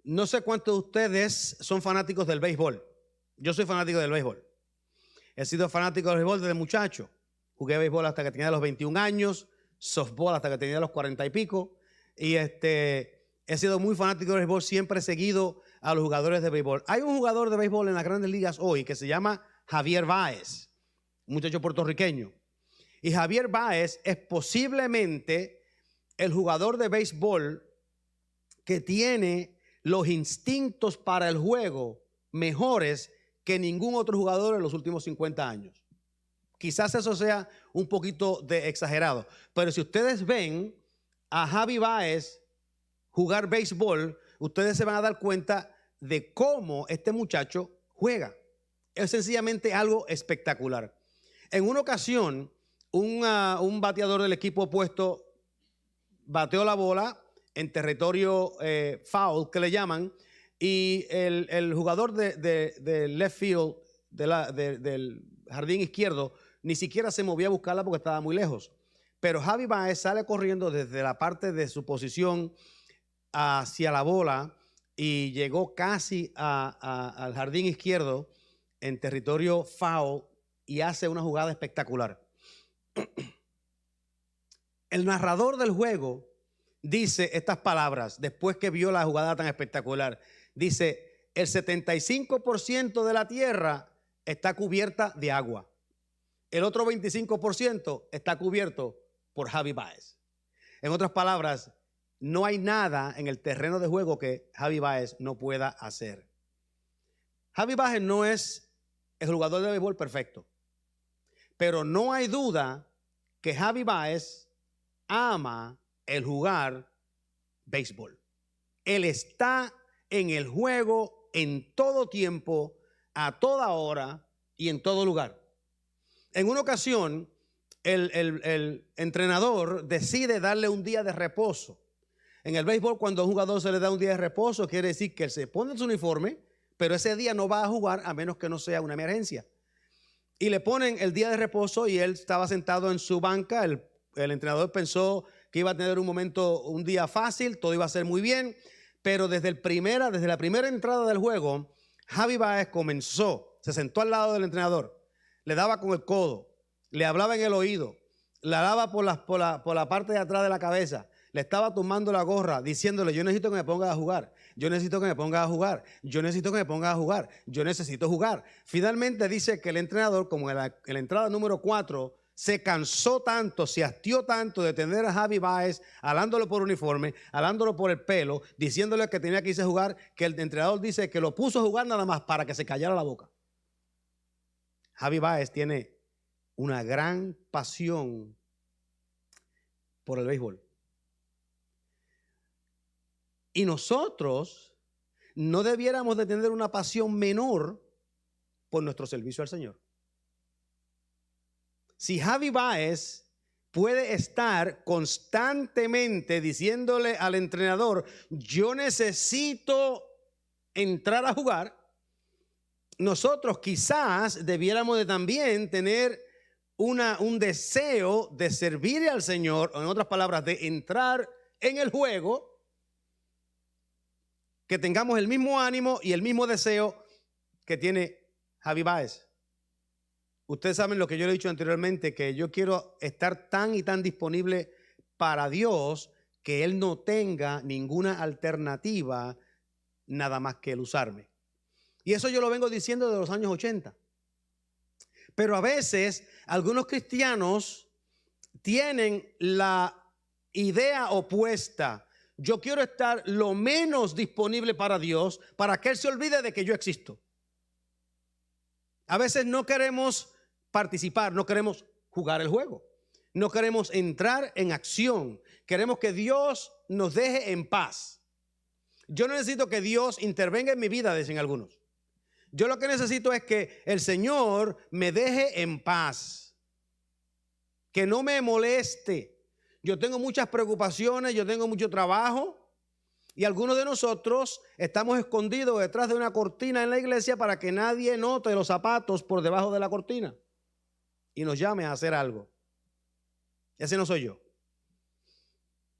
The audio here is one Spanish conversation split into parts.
No sé cuántos de ustedes son fanáticos del béisbol. Yo soy fanático del béisbol. He sido fanático del béisbol desde muchacho. Jugué béisbol hasta que tenía los 21 años, softball hasta que tenía los 40 y pico. Y he sido muy fanático del béisbol, siempre he seguido a los jugadores de béisbol. Hay un jugador de béisbol en las grandes ligas hoy que se llama Javier Báez, un muchacho puertorriqueño. Y Javier Báez es posiblemente el jugador de béisbol que tiene los instintos para el juego mejores que ningún otro jugador en los últimos 50 años. Quizás eso sea un poquito de exagerado, pero si ustedes ven a Javi Báez jugar béisbol, ustedes se van a dar cuenta de cómo este muchacho juega. Es sencillamente algo espectacular. En una ocasión, un bateador del equipo opuesto bateó la bola en territorio foul, que le llaman, y el jugador de left field, del jardín izquierdo, ni siquiera se movía a buscarla porque estaba muy lejos. Pero Javi Báez sale corriendo desde la parte de su posición hacia la bola y llegó casi al jardín izquierdo en territorio foul y hace una jugada espectacular. El narrador del juego dice estas palabras después que vio la jugada tan espectacular. Dice, el 75% de la tierra está cubierta de agua. El otro 25% está cubierto por Javi Báez. En otras palabras, no hay nada en el terreno de juego que Javi Báez no pueda hacer. Javi Báez no es el jugador de béisbol perfecto, pero no hay duda que Javi Báez ama el jugar béisbol. Él está en el juego en todo tiempo, a toda hora y en todo lugar. En una ocasión, el entrenador decide darle un día de reposo. En el béisbol, cuando a un jugador se le da un día de reposo, quiere decir que él se pone su uniforme, pero ese día no va a jugar a menos que no sea una emergencia. Y le ponen el día de reposo y él estaba sentado en su banca. El entrenador pensó que iba a tener un día fácil, todo iba a ser muy bien, pero desde la primera entrada del juego, Javi Báez se sentó al lado del entrenador, le daba con el codo, le hablaba en el oído, le hablaba por la parte de atrás de la cabeza, le estaba tumbando la gorra, diciéndole, yo necesito que me pongas a jugar, yo necesito que me pongas a jugar, yo necesito que me pongas a jugar, yo necesito jugar. Finalmente dice que el entrenador, como en la entrada número 4, se cansó tanto, se hastió tanto de tener a Javi Báez hablándolo por uniforme, hablándolo por el pelo, diciéndole que tenía que irse a jugar, que el entrenador dice que lo puso a jugar nada más para que se callara la boca. Javi Báez tiene una gran pasión por el béisbol. Y nosotros no debiéramos de tener una pasión menor por nuestro servicio al Señor. Si Javi Báez puede estar constantemente diciéndole al entrenador, yo necesito entrar a jugar, nosotros quizás debiéramos de también tener un deseo de servir al Señor, o en otras palabras, de entrar en el juego, que tengamos el mismo ánimo y el mismo deseo que tiene Javi Báez. Ustedes saben lo que yo le he dicho anteriormente, que yo quiero estar tan y tan disponible para Dios que Él no tenga ninguna alternativa nada más que el usarme. Y eso yo lo vengo diciendo desde los años 80. Pero a veces algunos cristianos tienen la idea opuesta. Yo quiero estar lo menos disponible para Dios para que Él se olvide de que yo existo. A veces no queremos participar, no queremos jugar el juego, no queremos entrar en acción, queremos que Dios nos deje en paz. Yo no necesito que Dios intervenga en mi vida, dicen algunos. Yo lo que necesito es que el Señor me deje en paz, que no me moleste. Yo tengo muchas preocupaciones, yo tengo mucho trabajo y algunos de nosotros estamos escondidos detrás de una cortina en la iglesia para que nadie note los zapatos por debajo de la cortina y nos llame a hacer algo. Ese no soy yo.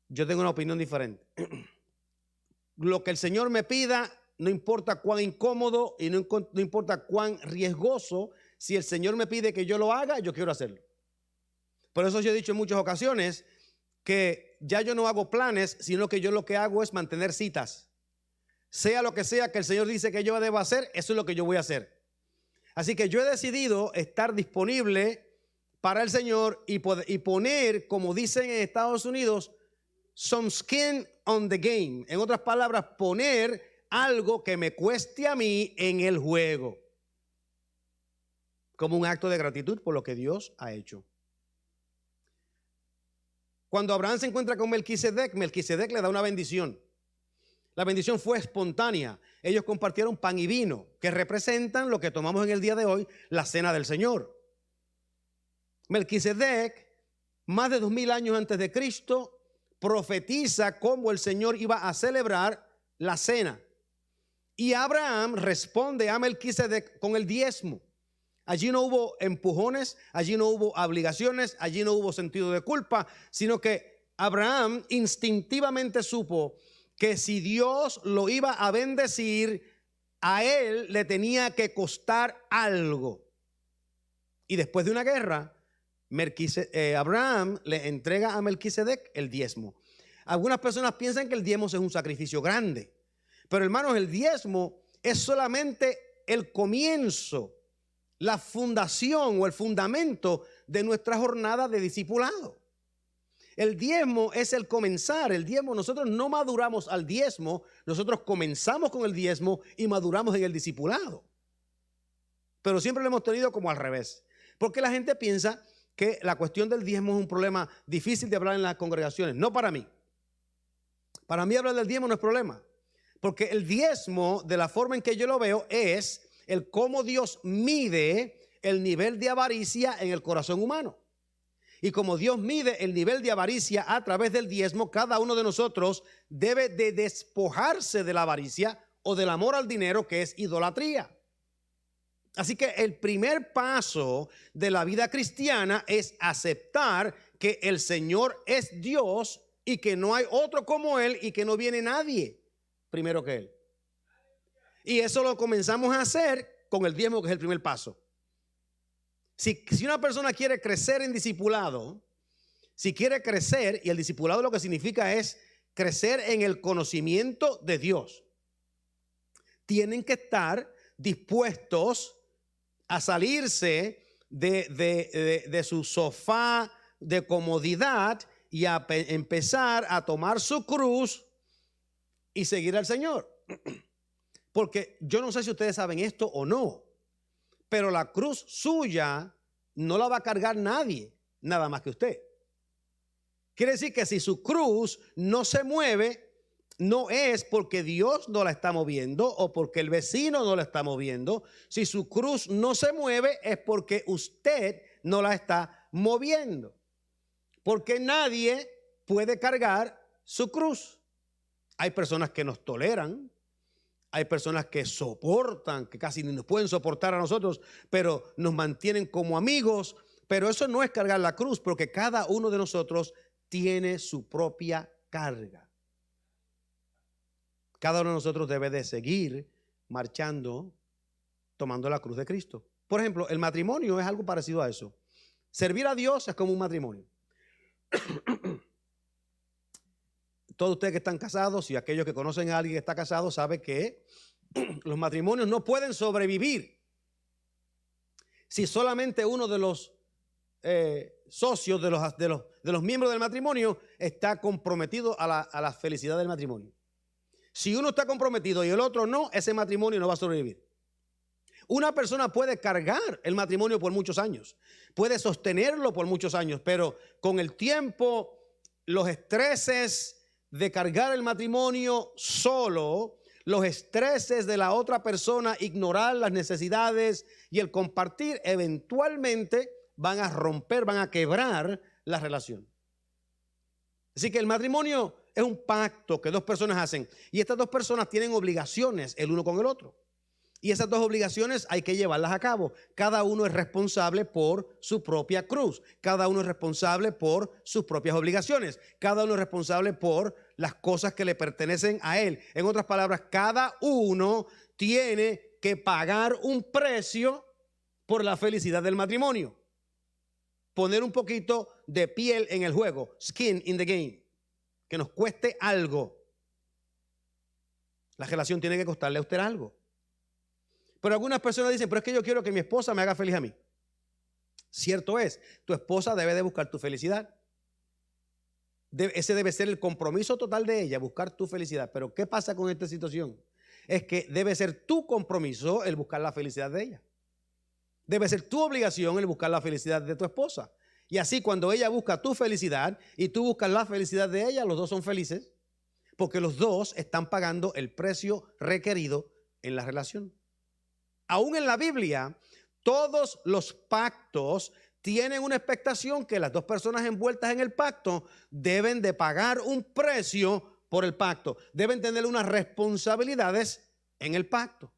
Yo tengo una opinión diferente. lo que el Señor me pida, no importa cuán incómodo y no importa cuán riesgoso, si el Señor me pide que yo lo haga, yo quiero hacerlo. Por eso yo he dicho en muchas ocasiones que ya yo no hago planes, sino que yo lo que hago es mantener citas. Sea lo que sea que el Señor dice que yo debo hacer, eso es lo que yo voy a hacer. Así que yo he decidido estar disponible para el Señor y poner, como dicen en Estados Unidos, some skin on the game. En otras palabras, poner algo que me cueste a mí en el juego, como un acto de gratitud por lo que Dios ha hecho. Cuando Abraham se encuentra con Melquisedec, Melquisedec le da una bendición. La bendición fue espontánea. Ellos compartieron pan y vino, que representan lo que tomamos en el día de hoy, la cena del Señor. Melquisedec, más de 2000 años antes de Cristo, profetiza cómo el Señor iba a celebrar la cena. Y Abraham responde a Melquisedec con el diezmo. Allí no hubo empujones, allí no hubo obligaciones, allí no hubo sentido de culpa, sino que Abraham instintivamente supo que si Dios lo iba a bendecir, a él le tenía que costar algo. Y después de una guerra, Abraham le entrega a Melquisedec el diezmo. Algunas personas piensan que el diezmo es un sacrificio grande, pero hermanos, el diezmo es solamente el comienzo, la fundación o el fundamento de nuestra jornada de discipulado. El diezmo es el comenzar. El diezmo, nosotros no maduramos al diezmo, nosotros comenzamos con el diezmo y maduramos en el discipulado. Pero siempre lo hemos tenido como al revés, porque la gente piensa que la cuestión del diezmo es un problema difícil de hablar en las congregaciones. No para mí. Para mí hablar del diezmo no es problema, porque el diezmo, de la forma en que yo lo veo, es el cómo Dios mide el nivel de avaricia en el corazón humano. Y como Dios mide el nivel de avaricia a través del diezmo, cada uno de nosotros debe de despojarse de la avaricia o del amor al dinero, que es idolatría. Así que el primer paso de la vida cristiana es aceptar que el Señor es Dios y que no hay otro como Él y que no viene nadie primero que Él. Y eso lo comenzamos a hacer con el diezmo, que es el primer paso. Si una persona quiere crecer en discipulado, si quiere crecer, y el discipulado lo que significa es crecer en el conocimiento de Dios, tienen que estar dispuestos a salirse de su sofá de comodidad y a empezar a tomar su cruz y seguir al Señor. Porque yo no sé si ustedes saben esto o no, pero la cruz suya no la va a cargar nadie, nada más que usted. Quiere decir que si su cruz no se mueve, no es porque Dios no la está moviendo o porque el vecino no la está moviendo. Si su cruz no se mueve, es porque usted no la está moviendo. Porque nadie puede cargar su cruz. Hay personas que nos toleran. Hay personas que soportan, que casi ni nos pueden soportar a nosotros, pero nos mantienen como amigos. Pero eso no es cargar la cruz, porque cada uno de nosotros tiene su propia carga. Cada uno de nosotros debe de seguir marchando, tomando la cruz de Cristo. Por ejemplo, el matrimonio es algo parecido a eso. Servir a Dios es como un matrimonio. Todos ustedes que están casados y aquellos que conocen a alguien que está casado saben que los matrimonios no pueden sobrevivir si solamente uno de los socios, de los miembros del matrimonio está comprometido a la felicidad del matrimonio. Si uno está comprometido y el otro no, ese matrimonio no va a sobrevivir. Una persona puede cargar el matrimonio por muchos años, puede sostenerlo por muchos años, pero con el tiempo, los estreses de cargar el matrimonio solo, los estreses de la otra persona, ignorar las necesidades y el compartir, eventualmente van a romper, van a quebrar la relación. Así que el matrimonio es un pacto que dos personas hacen y estas dos personas tienen obligaciones el uno con el otro. Y esas dos obligaciones hay que llevarlas a cabo. Cada uno es responsable por su propia cruz. Cada uno es responsable por sus propias obligaciones. Cada uno es responsable por las cosas que le pertenecen a él. En otras palabras, cada uno tiene que pagar un precio por la felicidad del matrimonio. Poner un poquito de piel en el juego. Skin in the game. Que nos cueste algo. La relación tiene que costarle a usted algo. Pero algunas personas dicen, pero es que yo quiero que mi esposa me haga feliz a mí. Cierto es, tu esposa debe de buscar tu felicidad. Ese debe ser el compromiso total de ella, buscar tu felicidad. Pero ¿qué pasa con esta situación? Es que debe ser tu compromiso el buscar la felicidad de ella. Debe ser tu obligación el buscar la felicidad de tu esposa. Y así cuando ella busca tu felicidad y tú buscas la felicidad de ella, los dos son felices. Porque los dos están pagando el precio requerido en la relación. Aún en la Biblia, todos los pactos tienen una expectación que las dos personas envueltas en el pacto deben de pagar un precio por el pacto. Deben tener unas responsabilidades en el pacto.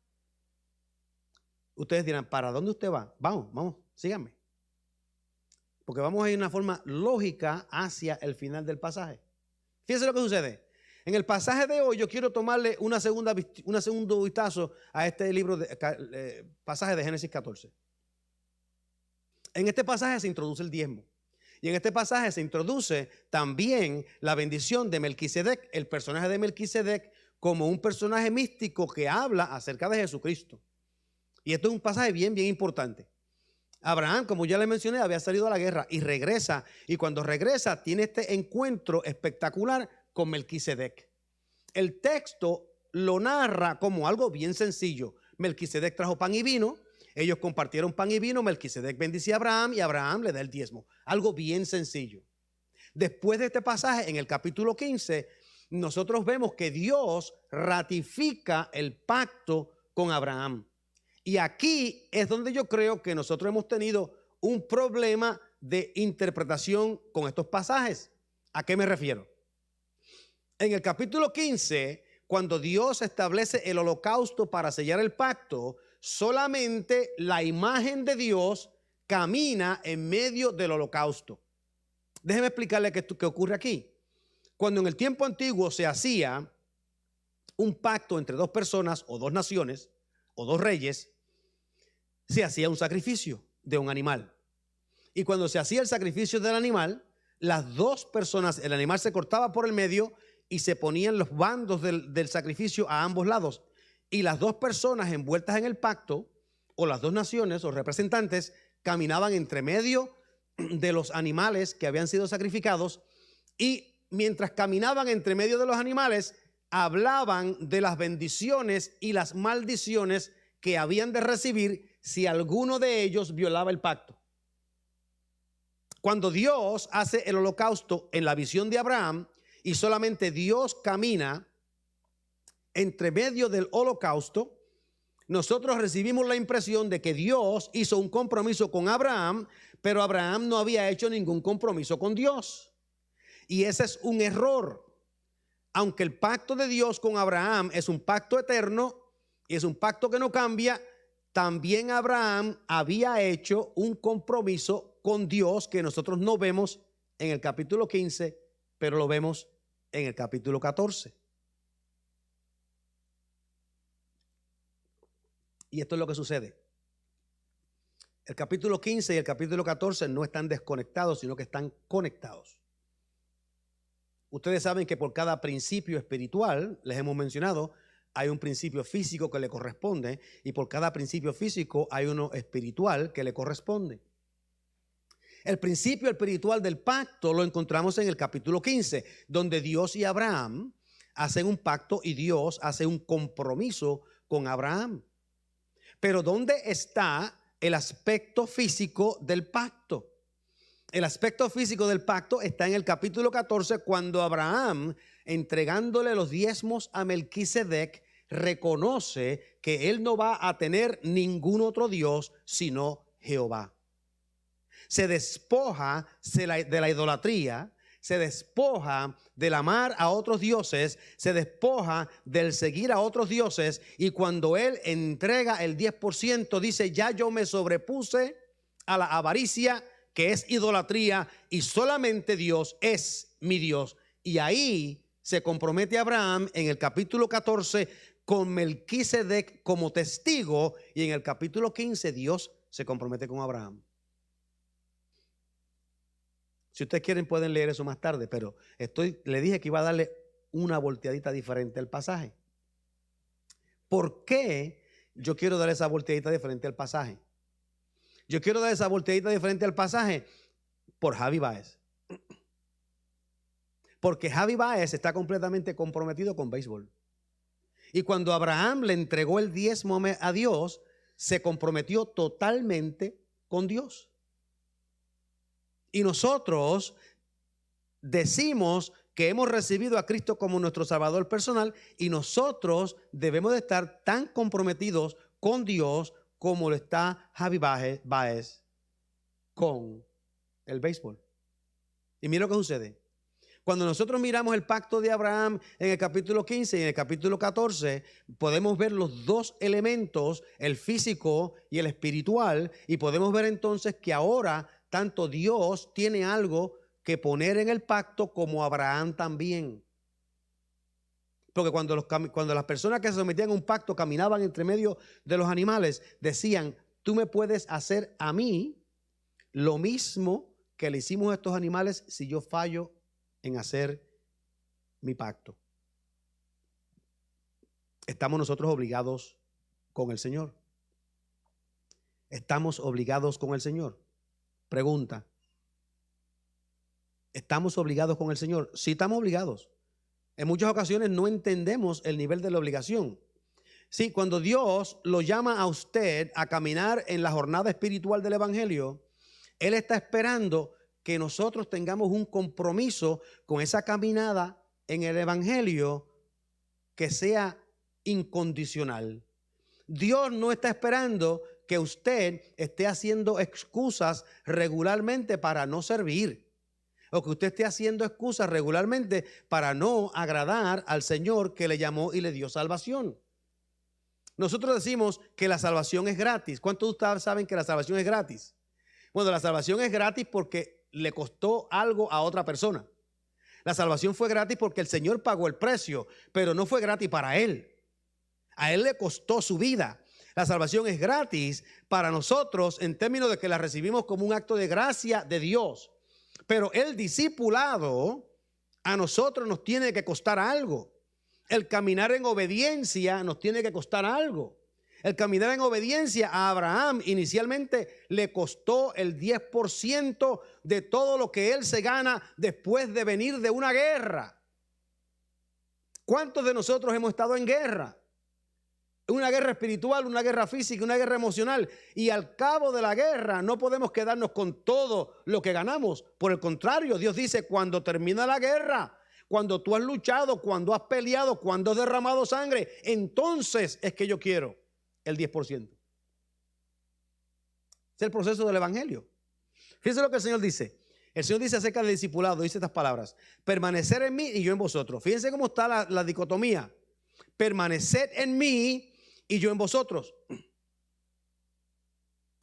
Ustedes dirán, ¿para dónde usted va? Vamos, síganme. Porque vamos a ir de una forma lógica hacia el final del pasaje. Fíjense lo que sucede. En el pasaje de hoy yo quiero tomarle un segundo vistazo a este libro, pasaje de Génesis 14. En este pasaje se introduce el diezmo. Y en este pasaje se introduce también la bendición de Melquisedec, el personaje de Melquisedec como un personaje místico que habla acerca de Jesucristo. Y esto es un pasaje bien importante. Abraham, como ya le mencioné, había salido a la guerra y regresa. Y cuando regresa tiene este encuentro espectacular con Melquisedec. El texto lo narra como algo bien sencillo. Melquisedec trajo pan y vino, ellos compartieron pan y vino, Melquisedec bendice a Abraham y Abraham le da el diezmo. Algo bien sencillo. Después de este pasaje, en el capítulo 15, nosotros vemos que Dios ratifica el pacto con Abraham. Y aquí es donde yo creo que nosotros hemos tenido un problema de interpretación con estos pasajes. ¿A qué me refiero? En el capítulo 15, cuando Dios establece el holocausto para sellar el pacto, solamente la imagen de Dios camina en medio del holocausto. Déjeme explicarle qué ocurre aquí. Cuando en el tiempo antiguo se hacía un pacto entre dos personas o dos naciones o dos reyes, se hacía un sacrificio de un animal. Y cuando se hacía el sacrificio del animal, las dos personas, el animal se cortaba por el medio y se ponían los bandos del sacrificio a ambos lados. Y las dos personas envueltas en el pacto, o las dos naciones o representantes, caminaban entre medio de los animales que habían sido sacrificados. Y mientras caminaban entre medio de los animales, hablaban de las bendiciones y las maldiciones que habían de recibir si alguno de ellos violaba el pacto. Cuando Dios hace el holocausto en la visión de Abraham, y solamente Dios camina entre medio del holocausto, nosotros recibimos la impresión de que Dios hizo un compromiso con Abraham, pero Abraham no había hecho ningún compromiso con Dios. Y ese es un error. Aunque el pacto de Dios con Abraham es un pacto eterno y es un pacto que no cambia, también Abraham había hecho un compromiso con Dios que nosotros no vemos en el capítulo 15, pero lo vemos en el capítulo 14. Y esto es lo que sucede. El capítulo 15 y el capítulo 14 no están desconectados, sino que están conectados. Ustedes saben que por cada principio espiritual, les hemos mencionado, hay un principio físico que le corresponde, y por cada principio físico hay uno espiritual que le corresponde. El principio espiritual del pacto lo encontramos en el capítulo 15, donde Dios y Abraham hacen un pacto y Dios hace un compromiso con Abraham. Pero ¿dónde está el aspecto físico del pacto? El aspecto físico del pacto está en el capítulo 14, cuando Abraham, entregándole los diezmos a Melquisedec, reconoce que él no va a tener ningún otro Dios sino Jehová. Se despoja de la idolatría, se despoja del amar a otros dioses, se despoja del seguir a otros dioses, y cuando él entrega el 10%, dice: ya yo me sobrepuse a la avaricia, que es idolatría, y solamente Dios es mi Dios. Y ahí se compromete Abraham en el capítulo 14 con Melquisedec como testigo, y en el capítulo 15 Dios se compromete con Abraham. Si ustedes quieren pueden leer eso más tarde, pero le dije que iba a darle una volteadita diferente al pasaje. ¿Por qué yo quiero dar esa volteadita diferente al pasaje? Yo quiero dar esa volteadita diferente al pasaje por Javi Báez. Porque Javi Báez está completamente comprometido con béisbol. Y cuando Abraham le entregó el diezmo a Dios, se comprometió totalmente con Dios. Y nosotros decimos que hemos recibido a Cristo como nuestro Salvador personal, y nosotros debemos de estar tan comprometidos con Dios como lo está Javi Báez con el béisbol. Y mira lo que sucede. Cuando nosotros miramos el pacto de Abraham en el capítulo 15 y en el capítulo 14, podemos ver los dos elementos, el físico y el espiritual, y podemos ver entonces que ahora tanto Dios tiene algo que poner en el pacto como Abraham también. Porque cuando las personas que se sometían a un pacto caminaban entre medio de los animales, decían: tú me puedes hacer a mí lo mismo que le hicimos a estos animales si yo fallo en hacer mi pacto. ¿Estamos nosotros obligados con el Señor? ¿Estamos obligados con el Señor? Pregunta. ¿Estamos obligados con el Señor? Sí, estamos obligados. En muchas ocasiones no entendemos el nivel de la obligación. Sí, cuando Dios lo llama a usted a caminar en la jornada espiritual del Evangelio, Él está esperando que nosotros tengamos un compromiso con esa caminada en el Evangelio que sea incondicional. Dios no está esperando que usted esté haciendo excusas regularmente para no servir, o que usted esté haciendo excusas regularmente para no agradar al Señor que le llamó y le dio salvación. Nosotros decimos que la salvación es gratis. ¿Cuántos de ustedes saben que la salvación es gratis? Bueno, la salvación es gratis porque le costó algo a otra persona. La salvación fue gratis porque el Señor pagó el precio, pero no fue gratis para Él. A Él le costó su vida. La salvación es gratis para nosotros en términos de que la recibimos como un acto de gracia de Dios. Pero el discipulado a nosotros nos tiene que costar algo. El caminar en obediencia nos tiene que costar algo. El caminar en obediencia a Abraham inicialmente le costó el 10% de todo lo que él se gana después de venir de una guerra. ¿Cuántos de nosotros hemos estado en guerra? Una guerra espiritual, una guerra física, una guerra emocional. Y al cabo de la guerra no podemos quedarnos con todo lo que ganamos. Por el contrario, Dios dice: cuando termina la guerra, cuando tú has luchado, cuando has peleado, cuando has derramado sangre, entonces es que yo quiero el 10%. Es el proceso del Evangelio. Fíjense lo que el Señor dice. El Señor dice acerca del discipulado, dice estas palabras: permanecer en mí y yo en vosotros. Fíjense cómo está la dicotomía. Permaneced en mí y yo en vosotros.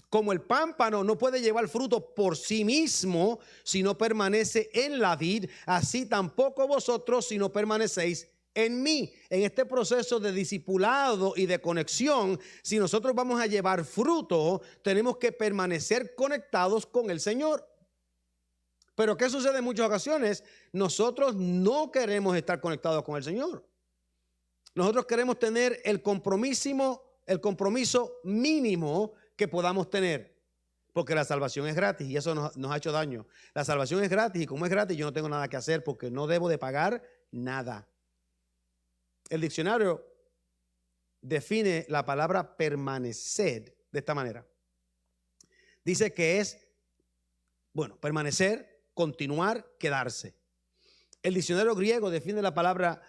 Como el pámpano no puede llevar fruto por sí mismo si no permanece en la vid, así tampoco vosotros si no permanecéis en mí. En este proceso de discipulado y de conexión, si nosotros vamos a llevar fruto, tenemos que permanecer conectados con el Señor. Pero ¿qué sucede en muchas ocasiones? Nosotros no queremos estar conectados con el Señor. Nosotros queremos tener el compromiso mínimo que podamos tener, porque la salvación es gratis y eso nos ha hecho daño. La salvación es gratis y como es gratis yo no tengo nada que hacer porque no debo de pagar nada. El diccionario define la palabra permanecer de esta manera. Dice que es, permanecer, continuar, quedarse. El diccionario griego define la palabra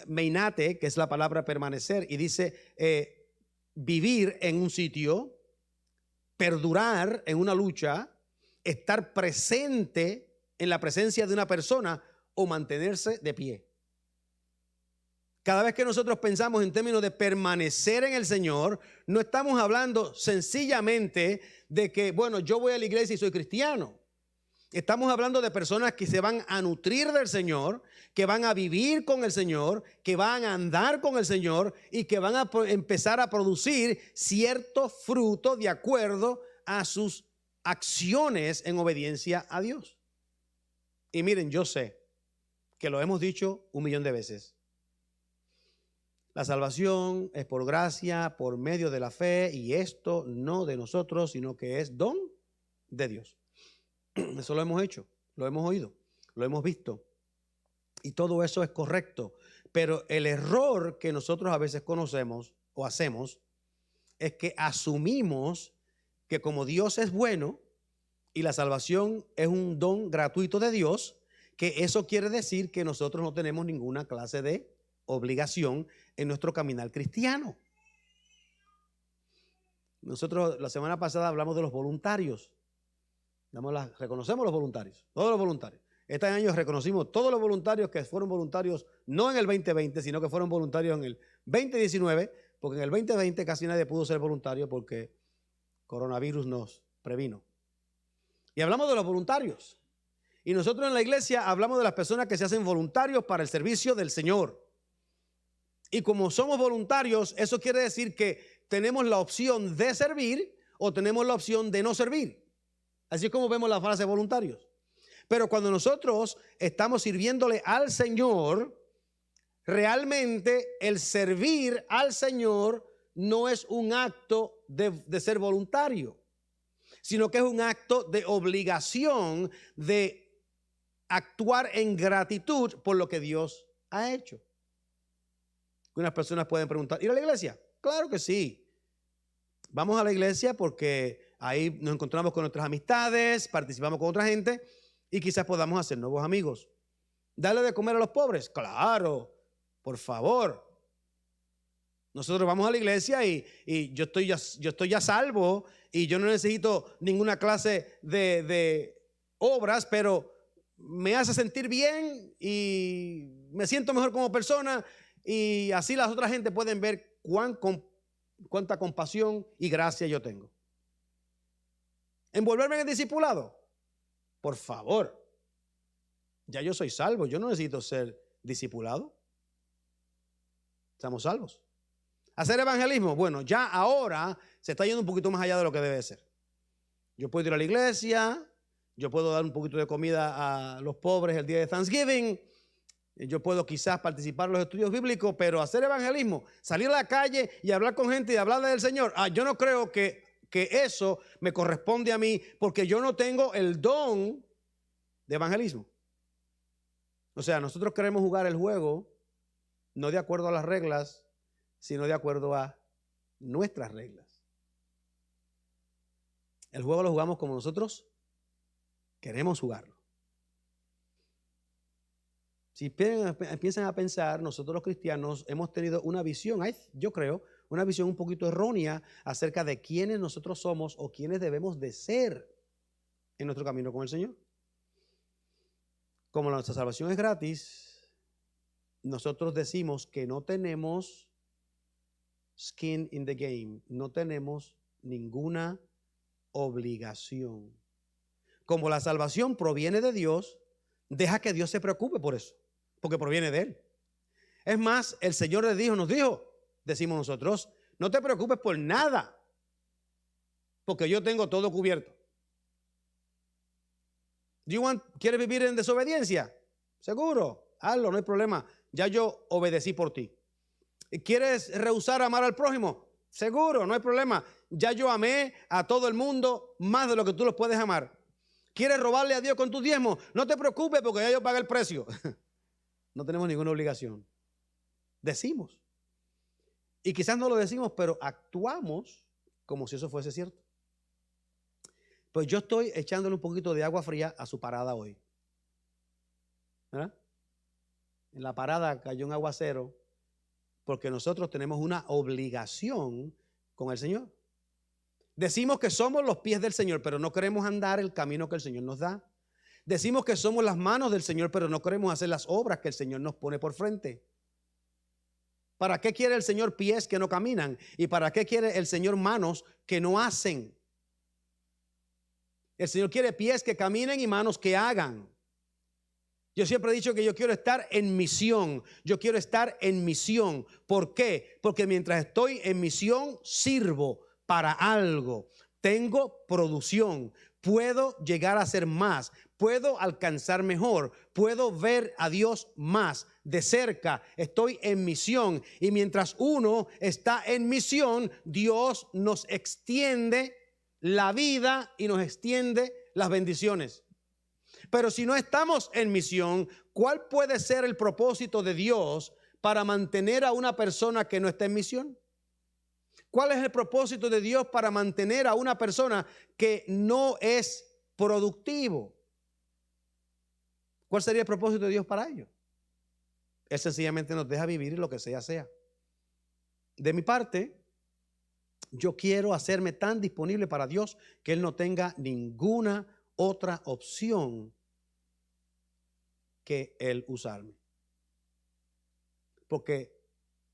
meinate, que es la palabra permanecer, y dice vivir en un sitio, perdurar en una lucha, estar presente en la presencia de una persona o mantenerse de pie. Cada vez que nosotros pensamos en términos de permanecer en el Señor, no estamos hablando sencillamente de que, bueno, yo voy a la iglesia y soy cristiano. Estamos hablando de personas que se van a nutrir del Señor, que van a vivir con el Señor, que van a andar con el Señor y que van a empezar a producir cierto fruto de acuerdo a sus acciones en obediencia a Dios. Y miren, yo sé que lo hemos dicho 1,000,000 de veces. La salvación es por gracia, por medio de la fe, y esto no de nosotros, sino que es don de Dios. Eso lo hemos hecho, lo hemos oído, lo hemos visto, y todo eso es correcto. Pero el error que nosotros a veces conocemos o hacemos es que asumimos que como Dios es bueno y la salvación es un don gratuito de Dios, que eso quiere decir que nosotros no tenemos ninguna clase de obligación en nuestro caminar cristiano. Nosotros la semana pasada hablamos de los voluntarios. Reconocemos los voluntarios, todos los voluntarios. Este año reconocimos todos los voluntarios que fueron voluntarios no en el 2020, sino que fueron voluntarios en el 2019, porque en el 2020 casi nadie pudo ser voluntario porque coronavirus nos previno. Y hablamos de los voluntarios. Y nosotros en la iglesia hablamos de las personas que se hacen voluntarios para el servicio del Señor. Y como somos voluntarios, eso quiere decir que tenemos la opción de servir o tenemos la opción de no servir. Así es como vemos la frase voluntarios. Pero cuando nosotros estamos sirviéndole al Señor, realmente el servir al Señor no es un acto de ser voluntario, sino que es un acto de obligación de actuar en gratitud por lo que Dios ha hecho. Unas personas pueden preguntar, ¿ir a la iglesia? Claro que sí. Vamos a la iglesia porque ahí nos encontramos con nuestras amistades, participamos con otra gente y quizás podamos hacer nuevos amigos. ¿Darle de comer a los pobres? Claro, por favor. Nosotros vamos a la iglesia y yo estoy ya salvo y yo no necesito ninguna clase de obras, pero me hace sentir bien y me siento mejor como persona. Y así las otras gente pueden ver cuánta compasión y gracia yo tengo. ¿Envolverme en el discipulado? Por favor. Ya yo soy salvo, yo no necesito ser discipulado. Estamos salvos. ¿Hacer evangelismo? Bueno, ya ahora se está yendo un poquito más allá de lo que debe ser. Yo puedo ir a la iglesia, yo puedo dar un poquito de comida a los pobres el día de Thanksgiving. Yo puedo quizás participar en los estudios bíblicos, pero hacer evangelismo, salir a la calle y hablar con gente y hablarle del Señor, yo no creo que eso me corresponde a mí porque yo no tengo el don de evangelismo. O sea, nosotros queremos jugar el juego no de acuerdo a las reglas, sino de acuerdo a nuestras reglas. El juego lo jugamos como nosotros queremos jugarlo. Si empiezan a pensar, nosotros los cristianos hemos tenido una visión, yo creo, una visión un poquito errónea acerca de quiénes nosotros somos o quiénes debemos de ser en nuestro camino con el Señor. Como nuestra salvación es gratis, nosotros decimos que no tenemos skin in the game, no tenemos ninguna obligación. Como la salvación proviene de Dios, deja que Dios se preocupe por eso, porque proviene de Él. Es más, el Señor nos dijo, decimos nosotros, no te preocupes por nada, porque yo tengo todo cubierto. ¿Quieres vivir en desobediencia? Seguro, hazlo, no hay problema. Ya yo obedecí por ti. ¿Quieres rehusar amar al prójimo? Seguro, no hay problema. Ya yo amé a todo el mundo más de lo que tú los puedes amar. ¿Quieres robarle a Dios con tus diezmos? No te preocupes porque ya yo pagué el precio. No tenemos ninguna obligación. Decimos. Y quizás no lo decimos, pero actuamos como si eso fuese cierto. Pues yo estoy echándole un poquito de agua fría a su parada hoy. ¿Verdad? En la parada cayó un aguacero porque nosotros tenemos una obligación con el Señor. Decimos que somos los pies del Señor, pero no queremos andar el camino que el Señor nos da. Decimos que somos las manos del Señor, pero no queremos hacer las obras que el Señor nos pone por frente. ¿Para qué quiere el Señor pies que no caminan? ¿Y para qué quiere el Señor manos que no hacen? El Señor quiere pies que caminen y manos que hagan. Yo siempre he dicho que yo quiero estar en misión. Yo quiero estar en misión. ¿Por qué? Porque mientras estoy en misión, sirvo para algo. Tengo producción. Puedo llegar a ser más. Puedo alcanzar mejor. Puedo ver a Dios más de cerca. Estoy en misión. Y mientras uno está en misión, Dios nos extiende la vida y nos extiende las bendiciones. Pero si no estamos en misión, ¿cuál puede ser el propósito de Dios para mantener a una persona que no está en misión? ¿Cuál es el propósito de Dios para mantener a una persona que no es productivo? ¿Cuál sería el propósito de Dios para ello? Él sencillamente nos deja vivir lo que sea. De mi parte, yo quiero hacerme tan disponible para Dios que Él no tenga ninguna otra opción que Él usarme. Porque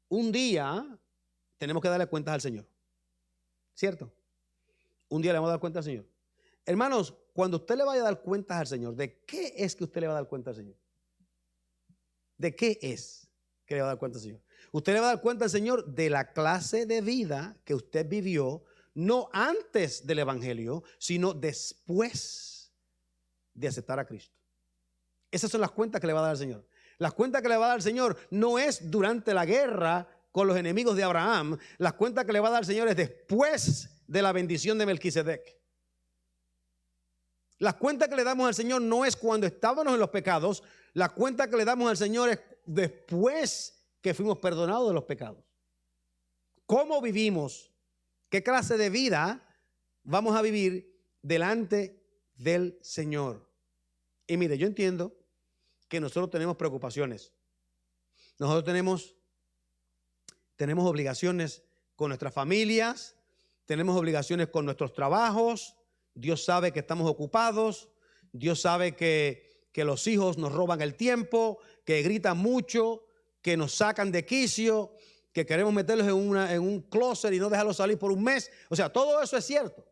un día tenemos que darle cuentas al Señor, ¿cierto? Un día le vamos a dar cuentas al Señor. Hermanos, cuando usted le vaya a dar cuentas al Señor, ¿de qué es que usted le va a dar cuenta al Señor? ¿De qué es que le va a dar cuenta al Señor? Usted le va a dar cuenta al Señor de la clase de vida que usted vivió, no antes del Evangelio, sino después de aceptar a Cristo. Esas son las cuentas que le va a dar al Señor. Las cuentas que le va a dar al Señor no es durante la guerra con los enemigos de Abraham. Las cuentas que le va a dar al Señor es después de la bendición de Melquisedec. Las cuentas que le damos al Señor no es cuando estábamos en los pecados. La cuenta que le damos al Señor es después que fuimos perdonados de los pecados. ¿Cómo vivimos? ¿Qué clase de vida vamos a vivir delante del Señor? Y mire, yo entiendo que nosotros tenemos preocupaciones. Nosotros tenemos obligaciones con nuestras familias, tenemos obligaciones con nuestros trabajos. Dios sabe que estamos ocupados. Dios sabe que los hijos nos roban el tiempo, que gritan mucho, que nos sacan de quicio, que queremos meterlos en un closet y no dejarlos salir por un mes. O sea, todo eso es cierto.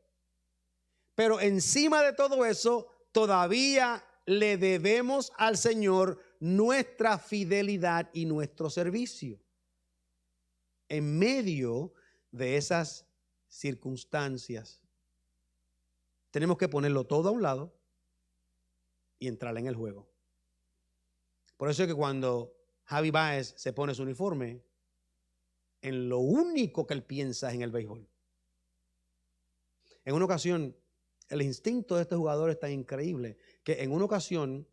Pero encima de todo eso, todavía le debemos al Señor nuestra fidelidad y nuestro servicio. En medio de esas circunstancias, tenemos que ponerlo todo a un lado y entrar en el juego. Por eso es que cuando Javi Baez se pone su uniforme, en lo único que él piensa es en el béisbol. En una ocasión, el instinto de este jugador es tan increíble que en una ocasión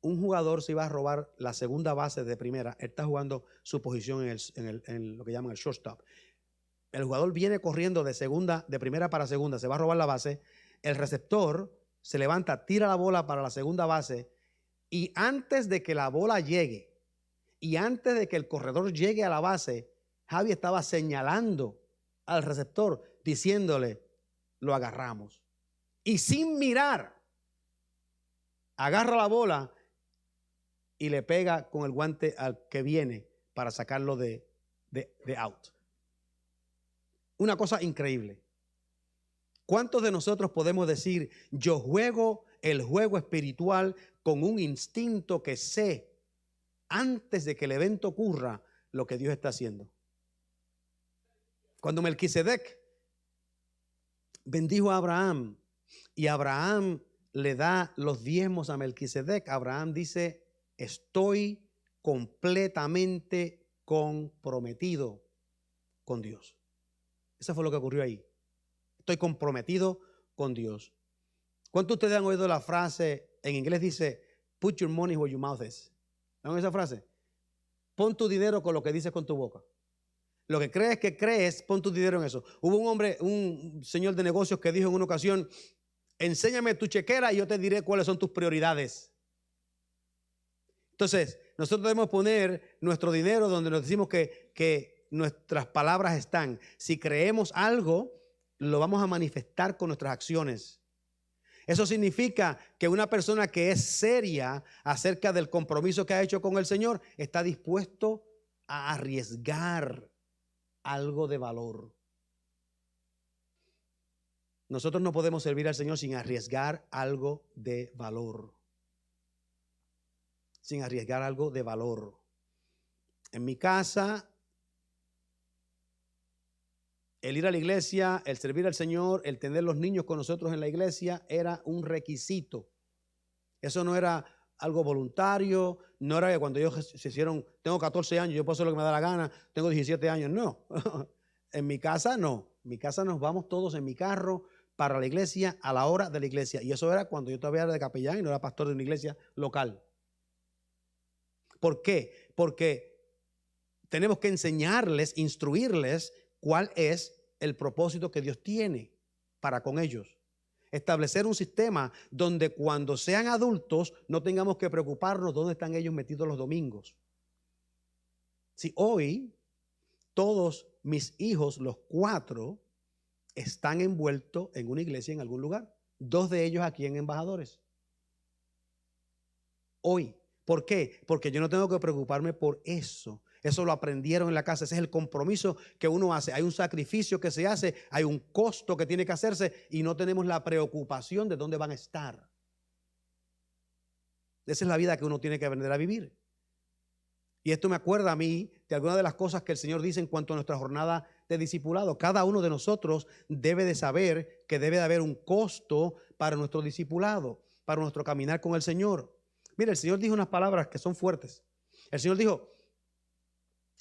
un jugador se iba a robar la segunda base de primera. Él está jugando su posición en lo que llaman el shortstop. El jugador viene corriendo de primera para segunda, se va a robar la base. El receptor se levanta, tira la bola para la segunda base y antes de que la bola llegue y antes de que el corredor llegue a la base, Javi estaba señalando al receptor diciéndole, lo agarramos. Y sin mirar, agarra la bola y le pega con el guante al que viene para sacarlo de out. Una cosa increíble. ¿Cuántos de nosotros podemos decir, yo juego el juego espiritual con un instinto que sé antes de que el evento ocurra lo que Dios está haciendo? Cuando Melquisedec bendijo a Abraham y Abraham le da los diezmos a Melquisedec, Abraham dice, estoy completamente comprometido con Dios. Eso fue lo que ocurrió ahí. Estoy comprometido con Dios. ¿Cuántos de ustedes han oído la frase, en inglés dice, put your money where your mouth is? ¿No esa frase? Pon tu dinero con lo que dices con tu boca. Lo que crees que crees, pon tu dinero en eso. Hubo un hombre, un señor de negocios que dijo en una ocasión, enséñame tu chequera y yo te diré cuáles son tus prioridades. Entonces, nosotros debemos poner nuestro dinero donde nos decimos que nuestras palabras están. Si creemos algo, lo vamos a manifestar con nuestras acciones. Eso significa que una persona que es seria acerca del compromiso que ha hecho con el Señor está dispuesto a arriesgar algo de valor. Nosotros no podemos servir al Señor sin arriesgar algo de valor. Sin arriesgar algo de valor. En mi casa, el ir a la iglesia, el servir al Señor, el tener los niños con nosotros en la iglesia era un requisito. Eso no era algo voluntario, no era que cuando ellos se hicieron, tengo 14 años, yo puedo hacer lo que me da la gana, tengo 17 años, no. En mi casa no. En mi casa nos vamos todos en mi carro para la iglesia a la hora de la iglesia. Y eso era cuando yo todavía era de capellán y no era pastor de una iglesia local. ¿Por qué? Porque tenemos que enseñarles, instruirles cuál es el propósito que Dios tiene para con ellos. Establecer un sistema donde cuando sean adultos no tengamos que preocuparnos dónde están ellos metidos los domingos. Si hoy todos mis hijos, los 4, están envueltos en una iglesia en algún lugar. 2 de ellos aquí en Embajadores. Hoy. ¿Por qué? Porque yo no tengo que preocuparme por eso. Eso lo aprendieron en la casa. Ese es el compromiso que uno hace. Hay un sacrificio que se hace, hay un costo que tiene que hacerse y no tenemos la preocupación de dónde van a estar. Esa es la vida que uno tiene que aprender a vivir. Y esto me acuerda a mí de algunas de las cosas que el Señor dice en cuanto a nuestra jornada de discipulado. Cada uno de nosotros debe de saber que debe de haber un costo para nuestro discipulado, para nuestro caminar con el Señor. Mira, el Señor dijo unas palabras que son fuertes. El Señor dijo: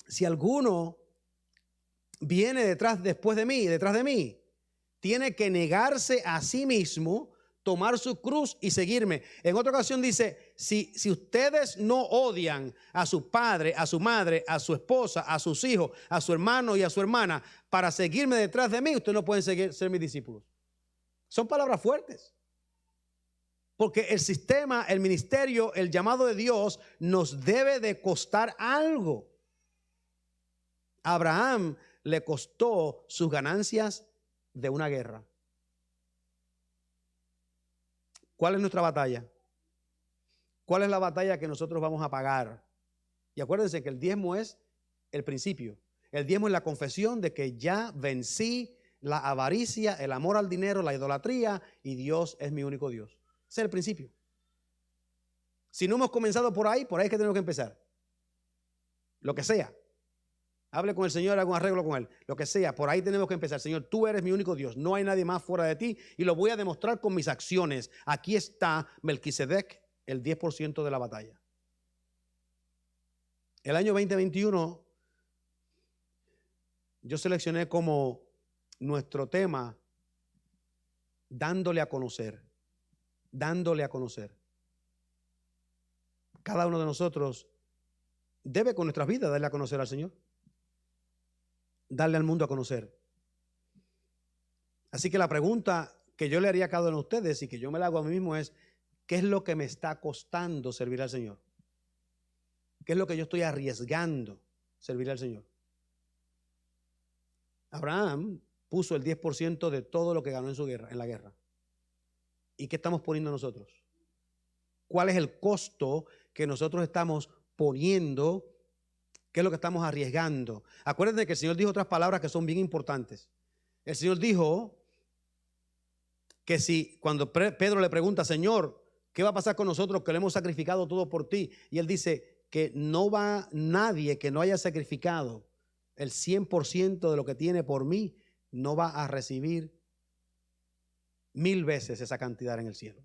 si alguno viene detrás de mí, tiene que negarse a sí mismo, tomar su cruz y seguirme. En otra ocasión dice: si ustedes no odian a su padre, a su madre, a su esposa, a sus hijos, a su hermano y a su hermana, para seguirme detrás de mí, ustedes no pueden ser mis discípulos. Son palabras fuertes. Porque el sistema, el ministerio, el llamado de Dios nos debe de costar algo. A Abraham le costó sus ganancias de una guerra. ¿Cuál es nuestra batalla? ¿Cuál es la batalla que nosotros vamos a pagar? Y acuérdense que el diezmo es el principio. El diezmo es la confesión de que ya vencí la avaricia, el amor al dinero, la idolatría, y Dios es mi único Dios. Ese es el principio. Si no hemos comenzado por ahí es que tenemos que empezar. Lo que sea. Hable con el Señor, haga un arreglo con Él. Lo que sea, por ahí tenemos que empezar. Señor, tú eres mi único Dios. No hay nadie más fuera de ti y lo voy a demostrar con mis acciones. Aquí está Melquisedec, el 10% de la batalla. El año 2021 yo seleccioné como nuestro tema dándole a conocer. Dándole a conocer. Cada uno de nosotros debe con nuestras vidas darle a conocer al Señor. Darle al mundo a conocer. Así que la pregunta que yo le haría a cada uno de ustedes y que yo me la hago a mí mismo es: ¿qué es lo que me está costando servir al Señor? ¿Qué es lo que yo estoy arriesgando servir al Señor? Abraham puso el 10% de todo lo que ganó en la guerra. ¿Y qué estamos poniendo nosotros? ¿Cuál es el costo que nosotros estamos poniendo? ¿Qué es lo que estamos arriesgando? Acuérdense que el Señor dijo otras palabras que son bien importantes. El Señor dijo que si cuando Pedro le pregunta: Señor, ¿qué va a pasar con nosotros que le hemos sacrificado todo por ti? Y él dice que no va nadie que no haya sacrificado el 100% de lo que tiene por mí, no va a recibir 1000 veces esa cantidad en el cielo.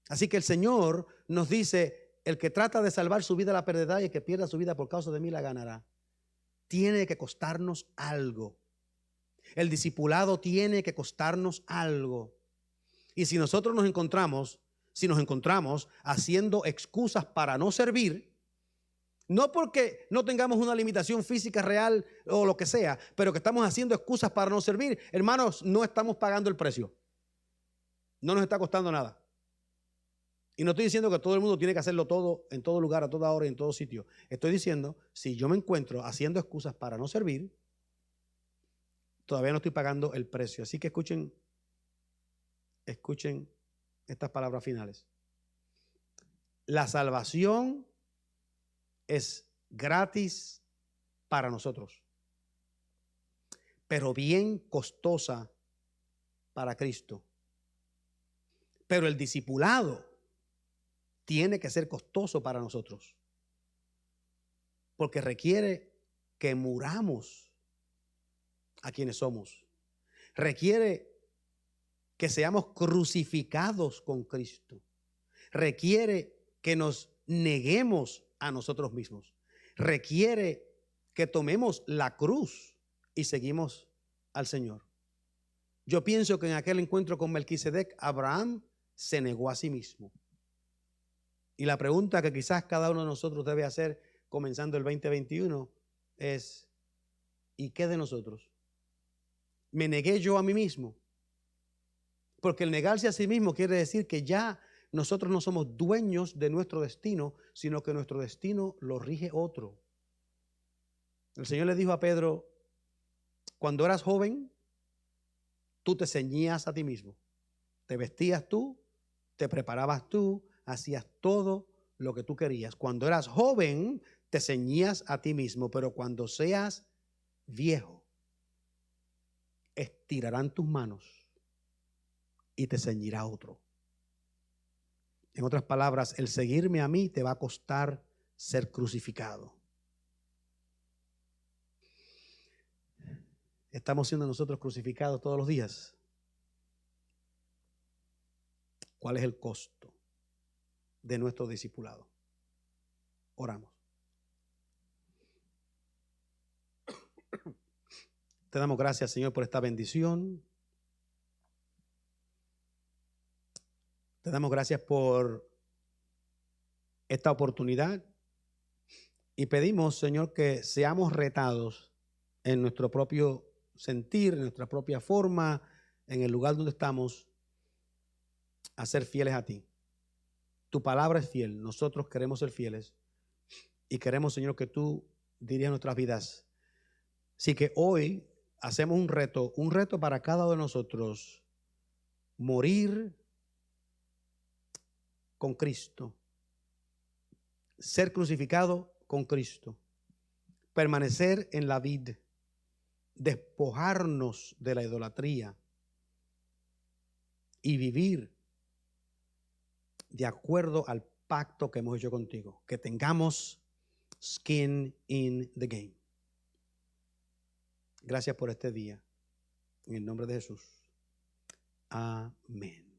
Así que el Señor nos dice: el que trata de salvar su vida la perderá, y el que pierda su vida por causa de mí la ganará. Tiene que costarnos algo. El discipulado tiene que costarnos algo. Y si nosotros nos encontramos haciendo excusas para no servir, no porque no tengamos una limitación física real o lo que sea, pero que estamos haciendo excusas para no servir, hermanos, no estamos pagando el precio. No nos está costando nada. Y no estoy diciendo que todo el mundo tiene que hacerlo todo, en todo lugar, a toda hora y en todo sitio. Estoy diciendo, si yo me encuentro haciendo excusas para no servir, todavía no estoy pagando el precio. Así que escuchen Escuchen estas palabras finales. La salvación es gratis para nosotros, pero bien costosa para Cristo. Pero el discipulado tiene que ser costoso para nosotros, porque requiere que muramos a quienes somos. Requiere que seamos crucificados con Cristo. Requiere que nos neguemos a nosotros mismos. Requiere que tomemos la cruz y seguimos al Señor. Yo pienso que en aquel encuentro con Melquisedec, Abraham se negó a sí mismo. Y la pregunta que quizás cada uno de nosotros debe hacer comenzando el 2021 es: ¿y qué de nosotros? ¿Me negué yo a mí mismo? Porque el negarse a sí mismo quiere decir que ya nosotros no somos dueños de nuestro destino, sino que nuestro destino lo rige otro. El Señor le dijo a Pedro: cuando eras joven, tú te ceñías a ti mismo. Te vestías tú, te preparabas tú, hacías todo lo que tú querías. Cuando eras joven, te ceñías a ti mismo, pero cuando seas viejo, estirarán tus manos y te ceñirá otro. En otras palabras, el seguirme a mí te va a costar ser crucificado. ¿Estamos siendo nosotros crucificados todos los días? ¿Cuál es el costo de nuestro discipulado? Oramos. Te damos gracias, Señor, por esta bendición. Te damos gracias por esta oportunidad y pedimos, Señor, que seamos retados en nuestro propio sentir, en nuestra propia forma, en el lugar donde estamos, a ser fieles a ti. Tu palabra es fiel, nosotros queremos ser fieles y queremos, Señor, que tú dirijas nuestras vidas. Así que hoy hacemos un reto para cada uno de nosotros: morir con Cristo, ser crucificado con Cristo, permanecer en la vid, despojarnos de la idolatría y vivir de acuerdo al pacto que hemos hecho contigo, que tengamos skin in the game. Gracias por este día. En el nombre de Jesús. Amén.